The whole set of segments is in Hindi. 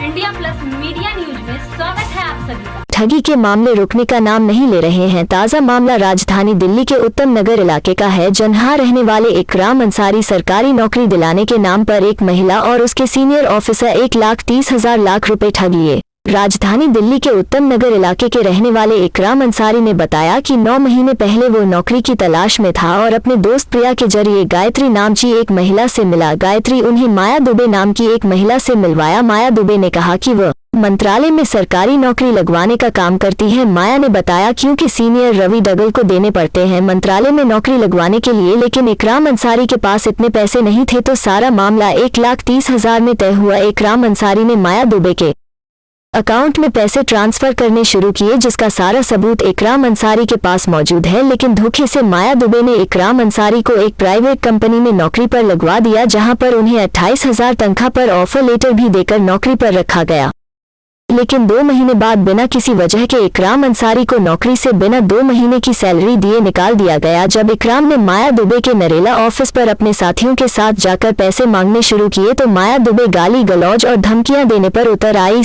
इंडिया प्लस मीडिया न्यूज में स्वागत है आप सभी का। ठगी के मामले रुकने का नाम नहीं ले रहे हैं। ताज़ा मामला राजधानी दिल्ली के उत्तम नगर इलाके का है, जहाँ रहने वाले इकराम अंसारी सरकारी नौकरी दिलाने के नाम पर एक महिला और उसके सीनियर ऑफिसर 1,30,000 लाख रुपए ठग लिए। राजधानी दिल्ली के उत्तम नगर इलाके के रहने वाले इकराम अंसारी ने बताया कि 9 महीने पहले वो नौकरी की तलाश में था और अपने दोस्त प्रिया के जरिए गायत्री नाम की एक महिला से मिला। गायत्री उन्हें माया दुबे नाम की एक महिला से मिलवाया। माया दुबे ने कहा कि वह मंत्रालय में सरकारी नौकरी लगवाने का काम करती है। माया ने बताया क्योंकि सीनियर रवि डगल को देने पड़ते हैं मंत्रालय में नौकरी लगवाने के लिए, लेकिन इकराम अंसारी के पास इतने पैसे नहीं थे, तो सारा मामला 1,30,000 में तय हुआ। इकराम अंसारी ने माया दुबे के अकाउंट में पैसे ट्रांसफर करने शुरू किए, जिसका सारा सबूत इकराम अंसारी के पास मौजूद है। लेकिन धोखे से माया दुबे ने इकराम अंसारी को एक प्राइवेट कंपनी में नौकरी पर लगवा दिया, जहां पर उन्हें 28,000 तनख्वाह पर ऑफर लेटर भी देकर नौकरी पर रखा गया। लेकिन 2 महीने बाद बिना किसी वजह के इकराम अंसारी को नौकरी से बिना 2 महीने की सैलरी दिए निकाल दिया गया। जब इकराम ने माया दुबे के नरेला ऑफिस पर अपने साथियों के साथ जाकर पैसे मांगने शुरू किए, तो माया दुबे गाली गलौज और धमकियां देने पर उतर आई।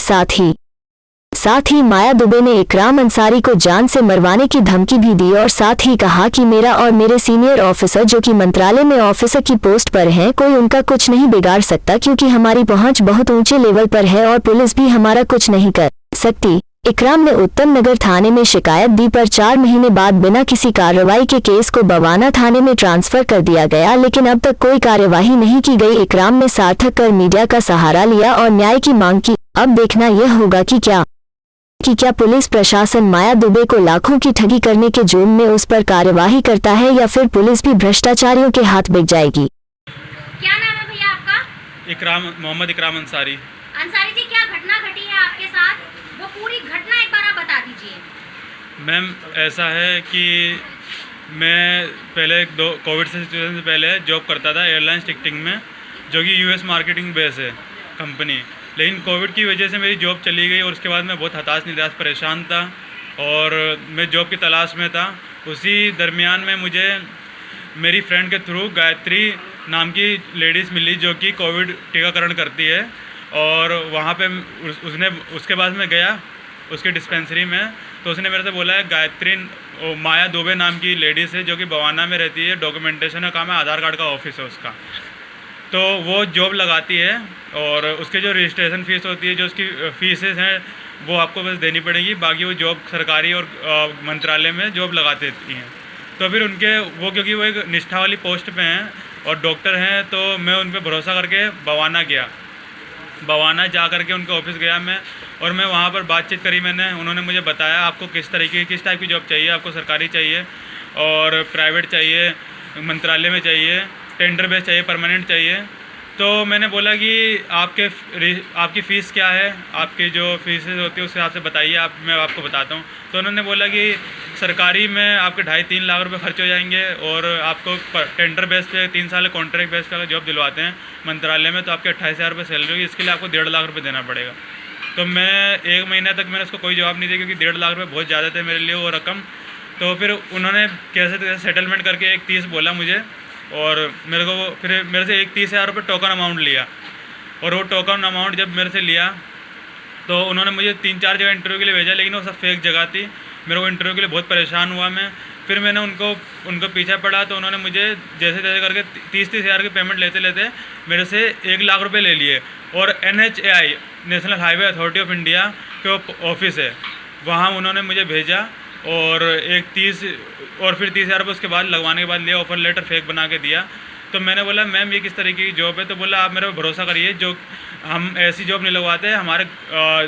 साथ ही माया दुबे ने इकराम अंसारी को जान से मरवाने की धमकी भी दी और साथ ही कहा कि मेरा और मेरे सीनियर ऑफिसर जो कि मंत्रालय में ऑफिसर की पोस्ट पर हैं, कोई उनका कुछ नहीं बिगाड़ सकता, क्योंकि हमारी पहुंच बहुत ऊंचे लेवल पर है और पुलिस भी हमारा कुछ नहीं कर सकती। इकराम ने उत्तम नगर थाने में शिकायत दी, पर 4 महीने बाद बिना किसी कार्रवाई के केस को बवाना थाने में ट्रांसफर कर दिया गया, लेकिन अब तक कोई कार्यवाही नहीं की गई। इकराम ने सार्थक कर मीडिया का सहारा लिया और न्याय की मांग की। अब देखना यह होगा कि क्या पुलिस प्रशासन माया दुबे को लाखों की ठगी करने के जुर्म में उस पर कार्यवाही करता है, या फिर पुलिस भी भ्रष्टाचारियों के हाथ बिक जाएगी। क्या नाम है भैया आपका? मोहम्मद इकराम अंसारी। अंसारी जी, क्या घटना घटी है आपके साथ? वो पूरी घटना एक बार आप बता दीजिए। मैम, ऐसा है कि मैं पहले कोविड से सिचुएशन से पहले जॉब करता था एयरलाइंस टिकटिंग में, जो कि यूएस मार्केटिंग बेस है कंपनी। लेकिन कोविड की वजह से मेरी जॉब चली गई और उसके बाद मैं बहुत हताश निराश परेशान था और मैं जॉब की तलाश में था। उसी दरमियान में मुझे मेरी फ्रेंड के थ्रू गायत्री नाम की लेडीज़ मिली, जो कि कोविड टीकाकरण करती है, और वहाँ पे उसके बाद मैं गया उसकी डिस्पेंसरी में, तो उसने मेरे से बोला है गायत्री माया दुबे नाम की लेडीज़ है, जो कि बवाना में रहती है, डॉक्यूमेंटेशन का काम है, आधार कार्ड का ऑफिस है उसका। तो वो जॉब लगाती है और उसके जो रजिस्ट्रेशन फ़ीस होती है, जो उसकी फ़ीसेस हैं, वो आपको बस देनी पड़ेगी। बाकी वो जॉब सरकारी और मंत्रालय में जॉब लगा देती हैं। तो फिर वो क्योंकि वो एक निष्ठा वाली पोस्ट पे हैं और डॉक्टर हैं, तो मैं उन पर भरोसा करके बवाना गया। बवाना जा करके उनके ऑफिस गया मैं, और मैं वहाँ पर बातचीत करी मैंने। उन्होंने मुझे बताया आपको किस टाइप की जॉब चाहिए, आपको सरकारी चाहिए और प्राइवेट चाहिए, मंत्रालय में चाहिए, टेंडर बेस चाहिए, परमानेंट चाहिए। तो मैंने बोला कि आपकी फ़ीस क्या है, आपकी जो फीसेस होती है उस हिसाब से बताइए, मैं आपको बताता हूँ। तो उन्होंने बोला कि सरकारी में आपके 2.5-3 लाख रुपए खर्च हो जाएंगे, और आपको टेंडर बेस पे 3 साल कॉन्ट्रैक्ट बेस पे अगर जॉब दिलवाते हैं मंत्रालय में, तो आपके 28,000 रुपये सैलरी होगी। इसके लिए आपको 1.5 लाख रुपये देना पड़ेगा। तो मैं 1 महीने तक मैंने उसको कोई जवाब नहीं दिया, क्योंकि 1.5 लाख रुपये बहुत ज़्यादा थे मेरे लिए वो रकम। तो फिर उन्होंने कैसे सेटलमेंट करके 1.30 बोला मुझे, और मेरे को फिर मेरे से 30,000 रुपये टोकन अमाउंट लिया। और वो टोकन अमाउंट जब मेरे से लिया, तो उन्होंने मुझे 3-4 जगह इंटरव्यू के लिए भेजा, लेकिन वो सब फेक जगह थी। मेरे को इंटरव्यू के लिए बहुत परेशान हुआ मैं। फिर मैंने उनको पीछे पड़ा, तो उन्होंने मुझे जैसे तैसे करके 30,000 की पेमेंट लेते लेते मेरे से 1 लाख रुपये ले लिए। और NHAI national highway authority of India के ऑफिस है, वहाँ उन्होंने मुझे भेजा, और फिर 30,000 रुपये उसके बाद लगवाने के बाद लिया, ऑफर लेटर फेक बना के दिया। तो मैंने बोला मैम ये किस तरीके की जॉब है? तो बोला आप मेरे पर भरोसा करिए, जो हम ऐसी जॉब नहीं लगवाते। हमारे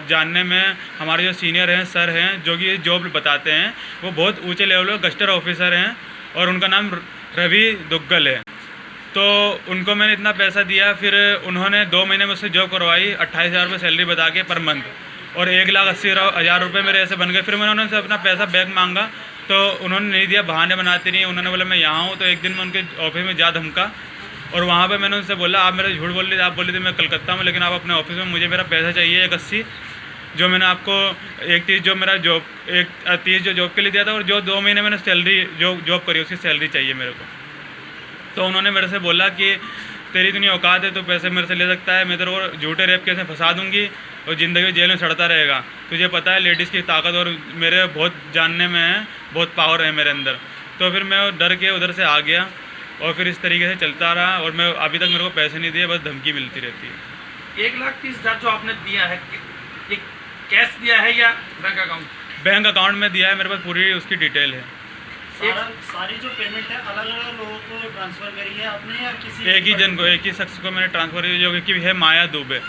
जानने में हमारे जो सीनियर हैं, सर हैं, जो कि ये जॉब बताते हैं, वो बहुत ऊंचे लेवल पर गस्टर ऑफिसर हैं, और उनका नाम रवि दुग्गल है। तो उनको मैंने इतना पैसा दिया, फिर उन्होंने 2 महीने में उससे जॉब करवाई, 28,000 रुपये सैलरी बता के पर मंथ, और 1,80,000 रुपये मेरे ऐसे बन गए। फिर मैंने उनसे अपना पैसा बैक मांगा, तो उन्होंने नहीं दिया, बहाने बनाते नहीं। उन्होंने बोला मैं यहाँ हूँ। तो एक दिन मैं उनके ऑफिस में जा धमका, और वहाँ पे मैंने उनसे बोला आप मेरे झूठ बोल रहे थे, आप बोल रहे थे मैं कलकत्ता में, लेकिन आप अपने ऑफिस में, मुझे मेरा पैसा चाहिए 180, जो मैंने आपको 1.30 जो मेरा जॉब 1.30 जो जॉब के लिए दिया था, और जो 2 महीने मैंने सैलरी जो जॉब करी उसकी सैलरी चाहिए मेरे को। तो उन्होंने मेरे से बोला कि तेरी इतनी औकात है तो पैसे मेरे से ले सकता है, मैं तेरे को झूठे रेप केस में फंसा दूंगी और ज़िंदगी जेल में सड़ता रहेगा। तुझे पता है लेडीज़ की ताकत और मेरे बहुत जानने में है, बहुत पावर है मेरे अंदर। तो फिर मैं डर के उधर से आ गया और फिर इस तरीके से चलता रहा और मैं अभी तक मेरे को पैसे नहीं दिए, बस धमकी मिलती रहती है। 1,30,000 जो आपने दिया है, ये कैश दिया है या बैंक अकाउंट? बैंक अकाउंट में दिया है, मेरे पास पूरी उसकी डिटेल है। सारी जो पेमेंट है अलग अलग लोगों को ट्रांसफर करी है आपने या किसी एक ही जन को, एक ही शख्स को मैंने ट्रांसफर किया जो कि है माया दुबे।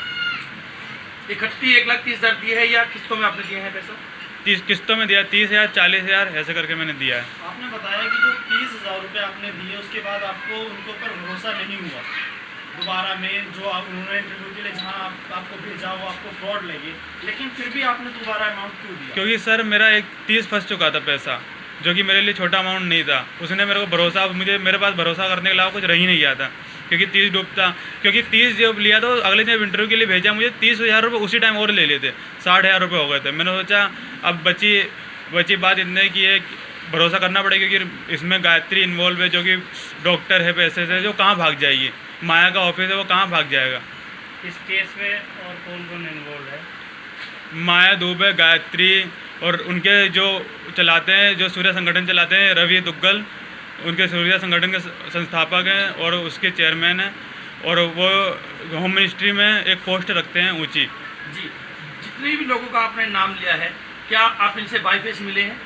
इकट्ठी 1,30,000 दिए है या किस्तों में आपने दिए हैं पैसा? 30 किस्तों में दिया, 30,000 40,000 ऐसे करके मैंने दिया है। आपने बताया कि जो 30,000 रुपये आपने दिए उसके बाद आपको उनके ऊपर भरोसा नहीं हुआ दोबारा में, जो उन्होंने इंटरव्यू के लिए जहाँ आपको भेजा वो आपको फ्रॉड लगे, लेकिन फिर भी आपने दोबारा अमाउंट क्यों दिया? क्योंकि सर मेरा एक 30 फंस चुका था पैसा, जो कि मेरे लिए छोटा अमाउंट नहीं था। उसने मेरे को भरोसा, मुझे मेरे पास भरोसा करने के अलावा कुछ रह ही नहीं गया था, क्योंकि 30 डूबता, क्योंकि 30 जब लिया तो अगले दिन इंटरव्यू के लिए भेजा, मुझे 30,000 रुपये उसी टाइम और ले लेते, 60,000 रुपये हो गए थे। मैंने सोचा अब बची बात इतने की है, भरोसा करना पड़ेगा क्योंकि इसमें गायत्री इन्वॉल्व है जो कि डॉक्टर है पैसे से, जो कहाँ भाग जाएगी, माया का ऑफिस है वो कहाँ भाग जाएगा। इस केस में और कौन कौन इन्वॉल्व है? माया दुबे, गायत्री और उनके जो चलाते हैं, जो सूर्य संगठन चलाते हैं, रवि दुग्गल, उनके सूर्य संगठन के संस्थापक हैं और उसके चेयरमैन हैं, और वो होम मिनिस्ट्री में एक पोस्ट रखते हैं ऊंची। जी, जितने भी लोगों का आपने नाम लिया है, क्या आप इनसे बाई फेस मिले हैं?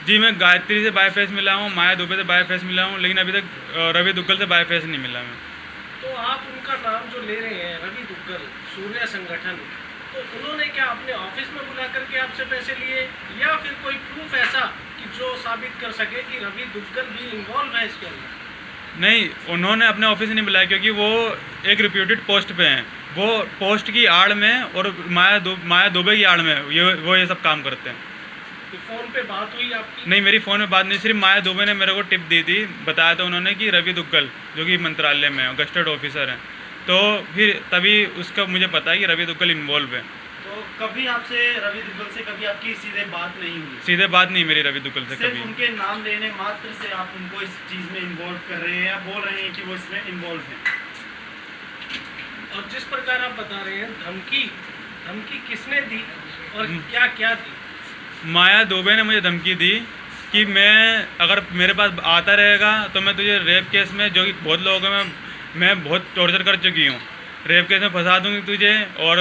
जी, मैं गायत्री से बाय फेस मिला हूँ, माया दुबे से बाय फेस मिला हूँ, लेकिन अभी तक रवि दुग्गल से बाय फेस नहीं मिला मैं। तो आप उनका नाम जो ले रहे हैं, रवि दुग्गल, सूर्य संगठन, तो उन्होंने क्या अपने ऑफिस में बुला करके आपसे पैसे लिए या फिर कोई प्रूफ ऐसा कि जो साबित कर सके कि रवि दुग्गल भी इन्वॉल्व है इसके अंदर? नहीं, उन्होंने अपने ऑफिस नहीं बुलाया क्योंकि वो एक रिप्यूटेड पोस्ट पे हैं, वो पोस्ट की आड़ में और माया दुबे की आड़ में वो ये सब काम करते हैं। तो फोन पे बात हुई आपकी? नहीं, मेरी फ़ोन में बात नहीं, सिर्फ माया दुबे ने मेरे को टिप दी थी, बताया था उन्होंने कि रवि दुग्गल जो कि मंत्रालय में गस्टेड ऑफिसर हैं, तो फिर तभी उसका मुझे पता है कि रवि दुग्गल इन्वॉल्व है। तो कभी आपसे रवि दुग्गल से कभी आपकी सीधे बात नहीं हुई? सीधे बात नहीं मेरी रवि दुग्गल से सिर्फ कभी। उनके नाम लेने मात्र से आप उनको इस चीज़ में इन्वॉल्व कर रहे हैं या बोल रहे हैं कि वो इसमें इन्वॉल्व हैं? और जिस प्रकार आप बता रहे हैं, धमकी किसने दी और क्या क्या दी? माया दुबे ने मुझे धमकी दी कि मैं अगर मेरे पास आता रहेगा तो मैं तुझे रेप केस में, जो कि बहुत लोगों में मैं बहुत टॉर्चर कर चुकी हूँ, रेप केस में फंसा दूंगी तुझे और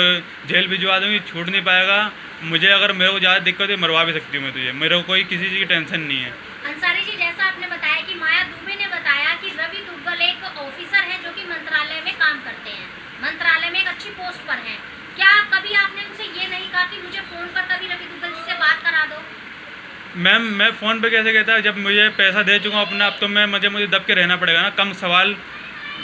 जेल भिजवा दूंगी, छूट नहीं पाएगा मुझे। अगर मेरे को ज़्यादा दिक्कत है मरवा भी सकती हूँ मैं तुझे, मेरे को कोई किसी चीज़ की टेंशन नहीं है। अंसारी जी, जैसा आपने बताया कि माया दुबे ने बताया कि रवि दुग्गल एक ऑफिसर है जो कि मंत्रालय में काम करते हैं, मंत्रालय में एक अच्छी पोस्ट पर हैं, क्या कभी आपने उनसे ये नहीं कहा कि मुझे फ़ोन पर कभी रवि दुग्गल जी से बात करा दो? मैम, मैं फ़ोन पे कैसे कहता, जब मुझे पैसा दे चुका हूँ अपना, अब तो मुझे दब के रहना पड़ेगा ना, कम सवाल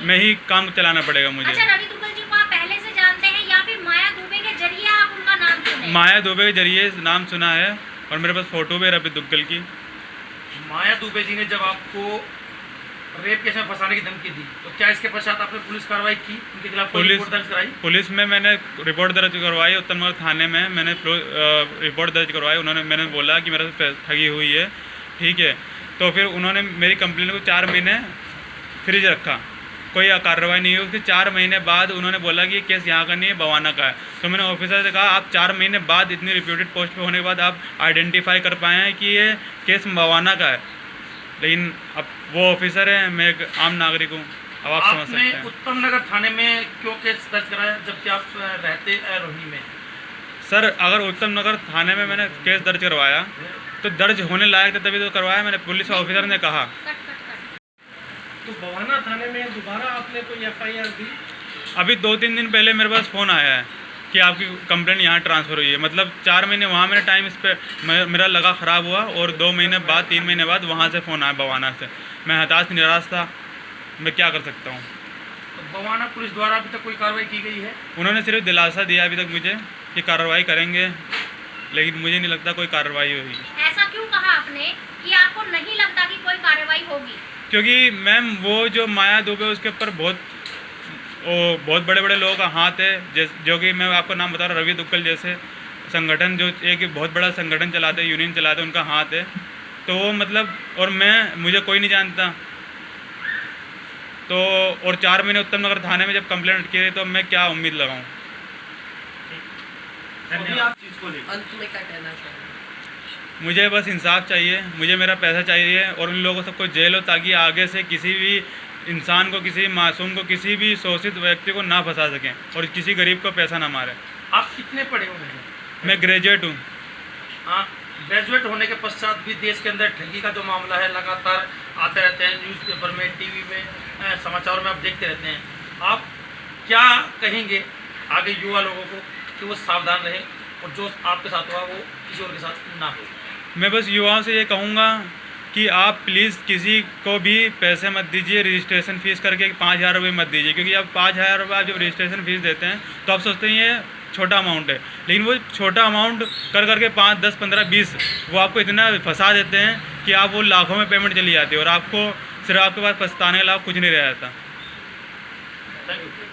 में ही काम चलाना पड़ेगा मुझे। अच्छा, रवि दुग्गल जी को आप पहले से जानते हैं या फिर माया दुबे के जरिए आप उनका नाम सुने? माया दुबे के जरिए नाम सुना है और मेरे पास फ़ोटो भी है रवि दुग्गल की। माया दुबे जी ने जब आपको रेप केस में फंसाने की धमकी दी, तो क्या इसके पश्चात आपने पुलिस कार्रवाई की, उनके खिलाफ कोई रिपोर्ट दर्ज कराई? पुलिस में मैंने रिपोर्ट दर्ज करवाई, उत्तम नगर थाने में मैंने रिपोर्ट दर्ज करवाई। मैंने बोला कि मेरे से ठगी हुई है, ठीक है, तो फिर उन्होंने मेरी कंप्लेन को 4 महीने फ्रिज रखा, कोई कार्रवाई नहीं हुई। उसके 4 महीने बाद उन्होंने बोला कि ये केस यहाँ का नहीं है, बवाना का है। तो मैंने ऑफिसर से कहा आप 4 महीने बाद इतनी रिप्यूटेड पोस्ट पे होने के बाद आप आइडेंटिफाई कर पाए हैं कि ये केस बवाना का है, लेकिन अब वो ऑफिसर है, मैं एक आम नागरिक हूँ, अब आप समझ सकते हैं। उत्तम नगर थाने में क्यों केस दर्ज कराया जबकि आप रहते रोहिणी में? सर, अगर उत्तम नगर थाने में मैंने केस दर्ज करवाया तो दर्ज होने लायक था तभी तो करवाया मैंने, पुलिस ऑफिसर ने कहा। तो बवाना थाने में दोबारा आपने कोई FIR दी? अभी 2-3 दिन पहले मेरे पास फ़ोन आया है कि आपकी कंप्लेंट यहाँ ट्रांसफ़र हुई है, मतलब 4 महीने वहाँ मैंने टाइम इस पर मेरा लगा ख़राब हुआ और 2 महीने बाद 3 महीने बाद वहाँ से फ़ोन आया बवाना से। मैं हताश निराश था, मैं क्या कर सकता हूँ। तो बवाना पुलिस द्वारा अभी तक कोई कार्रवाई की गई है? उन्होंने सिर्फ दिलासा दिया अभी तक मुझे कि कार्रवाई करेंगे, लेकिन मुझे नहीं लगता कोई कार्रवाई होगी। ऐसा क्यों कहा आपने कि आपको नहीं लगता कि कोई कार्रवाई होगी? क्योंकि मैम वो जो माया दुबे उसके ऊपर बहुत बड़े बड़े लोगों का हाथ है, जो कि मैं आपको नाम बता रहा हूँ, रवि दुग्गल जैसे संगठन जो एक बहुत बड़ा संगठन चलाते हैं, यूनियन चलाते हैं, उनका हाथ है। तो वो मतलब, और मुझे कोई नहीं जानता, तो और 4 महीने उत्तम नगर थाने में जब कंप्लेंट की रही तो मैं क्या उम्मीद लगाऊं। अभी आप चीज़ को लेकर अंत में क्या कहना चाहेंगे? मुझे बस इंसाफ चाहिए, मुझे मेरा पैसा चाहिए और उन लोगों को सबको जेल हो ताकि आगे से किसी भी इंसान को, किसी मासूम को, किसी भी शोषित व्यक्ति को ना फंसा सकें और किसी गरीब को पैसा ना मारे। आप कितने पढ़े हुए हैं? मैं ग्रेजुएट हूँ। हाँ, ग्रेजुएट होने के पश्चात भी देश के अंदर ठगी का जो मामला है लगातार आते रहते हैं, न्यूज़पेपर में, टीवी में, समाचारों में आप देखते रहते हैं। आप क्या कहेंगे आगे युवा लोगों को कि वो सावधान रहें और जो आपके साथ हुआ वो किसी और के साथ ना हो? मैं बस युवाओं से ये कहूँगा कि आप प्लीज़ किसी को भी पैसे मत दीजिए, रजिस्ट्रेशन फ़ीस करके 5,000 रुपये मत दीजिए, क्योंकि अब 5,000 रुपये आप जब रजिस्ट्रेशन फ़ीस देते हैं तो आप सोचते हैं ये छोटा अमाउंट है, लेकिन वो छोटा अमाउंट कर करके 5, 10, 15, 20 वो आपको इतना फंसा देते हैं कि आप वो लाखों में पेमेंट चली जाती है और आपको सिर्फ आपके पास पछताने के अलावा कुछ नहीं रह जाता। Thank you.